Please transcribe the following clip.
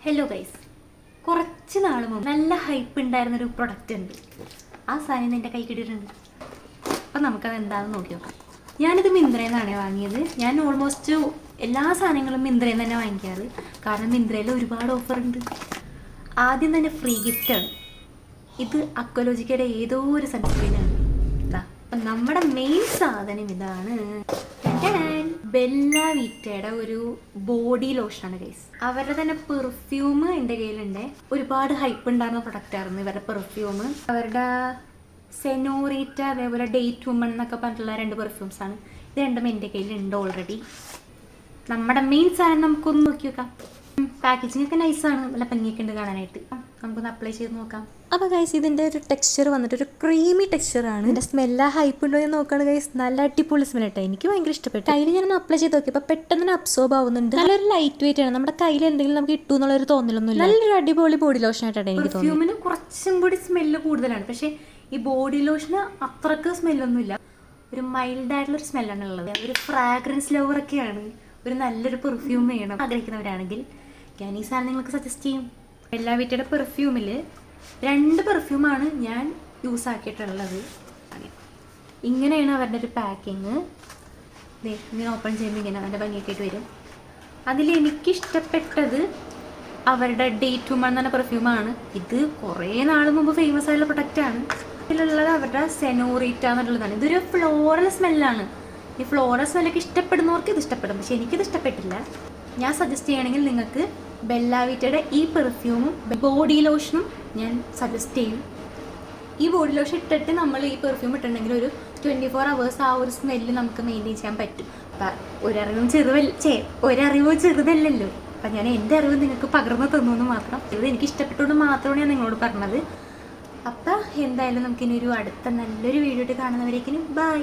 Hello guys, കുറച്ച് നാൾ മുമ്പ് നല്ല ഹൈപ്പ് ഉണ്ടായിരുന്നൊരു പ്രൊഡക്റ്റ് ഉണ്ട്. ആ സാധനം എൻ്റെ കൈ കിട്ടിയിട്ടുണ്ട്. അപ്പം നമുക്കത് എന്താണെന്ന് നോക്കി നോക്കാം. ഞാനിത് മിന്ത്രയിൽ നിന്നാണ് വാങ്ങിയത്. ഞാൻ ഓൾമോസ്റ്റ് എല്ലാ സാധനങ്ങളും മിന്ത്രയിൽ നിന്ന് തന്നെ വാങ്ങിക്കാറ്. കാരണം മിന്ത്രയിൽ ഒരുപാട് ഓഫർ ഉണ്ട്. ആദ്യം തന്നെ ഫ്രീ ഗിഫ്റ്റാണ്. ഇത് അക്വലോജിക്കയുടെ ഏതോ ഒരു സൺസ്ക്രീനാണ്. ഇതാ അപ്പം നമ്മുടെ മെയിൻ സാധനം ഇതാണ്. ബെല്ല വിറ്റയുടെ ഒരു ബോഡി ലോഷനാണ് ഗൈസ്. അവരുടെ തന്നെ പെർഫ്യൂം എൻ്റെ കയ്യിലുണ്ട്. ഒരുപാട് ഹൈപ്പ് ഉണ്ടായിരുന്ന പ്രൊഡക്റ്റ് ആയിരുന്നു ഇവരുടെ പെർഫ്യൂം. അവരുടെ സെനോറിറ്റ, അതേപോലെ ഡേറ്റ് വുമൺ എന്നൊക്കെ പറഞ്ഞിട്ടുള്ള 2 പെർഫ്യൂംസ് ആണ്. ഇത് രണ്ടും എൻ്റെ കയ്യിലുണ്ട് ഓൾറെഡി. നമ്മുടെ മെയിൻ സാധനം നമുക്കൊന്ന് നോക്കി നോക്കാം. പാക്കേജിംഗ് ഒക്കെ നൈസാണ്, നല്ല ഭംഗിയൊക്കെ ഉണ്ട് കാണാനായിട്ട്. നമുക്കൊന്ന് അപ്ലൈ ചെയ്ത് നോക്കാം. അപ്പോൾ ഗൈസ്, ഇതിൻ്റെ ഒരു ടെക്സ്ചർ വന്നിട്ട് ഒരു ക്രീമി ടെക്സ്ചറാണ്. ഇതിൻ്റെ സ്മെല്ലാ ഹൈപ്പ് ഉണ്ടോ എന്ന് നോക്കുകയാണ് ഗൈസ്. നല്ല അടിപൊളി സ്മെൽ കേട്ടോ, എനിക്ക് ഭയങ്കര ഇഷ്ടപ്പെട്ടു. കയ്യിൽ ഞാനൊന്ന് അപ്ലൈ ചെയ്ത് നോക്കിയപ്പോൾ പെട്ടെന്ന് തന്നെ അബ്സോർബ് ആവുന്നുണ്ട്. നല്ലൊരു ലൈറ്റ് വെയിറ്റ് ആണ്. നമ്മുടെ കയ്യിൽ എന്തെങ്കിലും നമുക്ക് ഇട്ടു എന്നുള്ളൊരു തോന്നലൊന്നുമില്ല. നല്ലൊരു അടിപൊളി ബോഡി ലോഷൻ ആയിട്ടാണ് എനിക്ക് തോന്നുന്നത്. പെർഫ്യൂമിന് കുറച്ചും കൂടി സ്മെല്ല് കൂടുതലാണ്, പക്ഷേ ഈ ബോഡി ലോഷന് അത്രക്ക് സ്മെല്ലൊന്നുമില്ല. ഒരു മൈൽഡ് ആയിട്ടുള്ളൊരു സ്മെല്ലാണ് ഉള്ളത്. ഒരു ഫ്രാഗ്രൻസ് ലവറൊക്കെയാണ്. ഒരു നല്ലൊരു പെർഫ്യൂം വേണം ആഗ്രഹിക്കുന്നവരാണെങ്കിൽ ഞാൻ ഈ സാധനം നിങ്ങൾക്ക് സജസ്റ്റ് ചെയ്യും. ബെല്ല വിറ്റയുടെ പെർഫ്യൂമിൽ 2 പെർഫ്യൂമാണ് ഞാൻ യൂസ് ആക്കിയിട്ടുള്ളത്. ഇങ്ങനെയാണ് അവരുടെ ഒരു പാക്കിങ്. ഇങ്ങനെ ഓപ്പൺ ചെയ്യുമ്പോൾ ഇങ്ങനെ അവരുടെ ഭംഗിയൊക്കെ ആയിട്ട് വരും. അതിൽ എനിക്കിഷ്ടപ്പെട്ടത് അവരുടെ ഡേറ്റ് വുമൺ എന്ന് പറഞ്ഞ പെർഫ്യൂമാണ്. ഇത് കുറേ നാൾ മുമ്പ് ഫേമസ് ആയിട്ടുള്ള പ്രൊഡക്റ്റാണ്. ഇതിലുള്ളത് അവരുടെ സെനോറിറ്റ എന്നുള്ളതാണ്. ഇതൊരു ഫ്ലോറൽ സ്മെല്ലാണ്. ഈ ഫ്ലോറൽ സ്മെല്ലൊക്കെ ഇഷ്ടപ്പെടുന്നവർക്ക് ഇത് ഇഷ്ടപ്പെടും, പക്ഷെ എനിക്കിത് ഇഷ്ടപ്പെട്ടില്ല. ഞാൻ സജസ്റ്റ് ചെയ്യുകയാണെങ്കിൽ നിങ്ങൾക്ക് ബെല്ല വിറ്റയുടെ ഈ പെർഫ്യൂമും ബോഡി ലോഷനും ഞാൻ സജസ്റ്റ് ചെയ്യും. ഈ ബോഡി ലോഷൻ ഇട്ടിട്ട് നമ്മൾ ഈ പെർഫ്യൂം ഇട്ടിട്ടുണ്ടെങ്കിൽ ഒരു 24 hours ആ ഒരു സ്മെല്ല് നമുക്ക് മെയിൻറ്റെയിൻ ചെയ്യാൻ പറ്റും. അപ്പം ഒരറിവും ചെറുതല്ലല്ലോ. അപ്പം ഞാൻ എൻ്റെ അറിവ് നിങ്ങൾക്ക് പകർന്നു തന്നു മാത്രം. ഇത് എനിക്ക് ഇഷ്ടപ്പെട്ടുകൊണ്ട് മാത്രമാണ് ഞാൻ നിങ്ങളോട് പറഞ്ഞത്. അപ്പം എന്തായാലും നമുക്കിനി ഒരു അടുത്ത നല്ലൊരു വീഡിയോ ഇട്ട് കാണുന്നവരേക്കിനും ബൈ.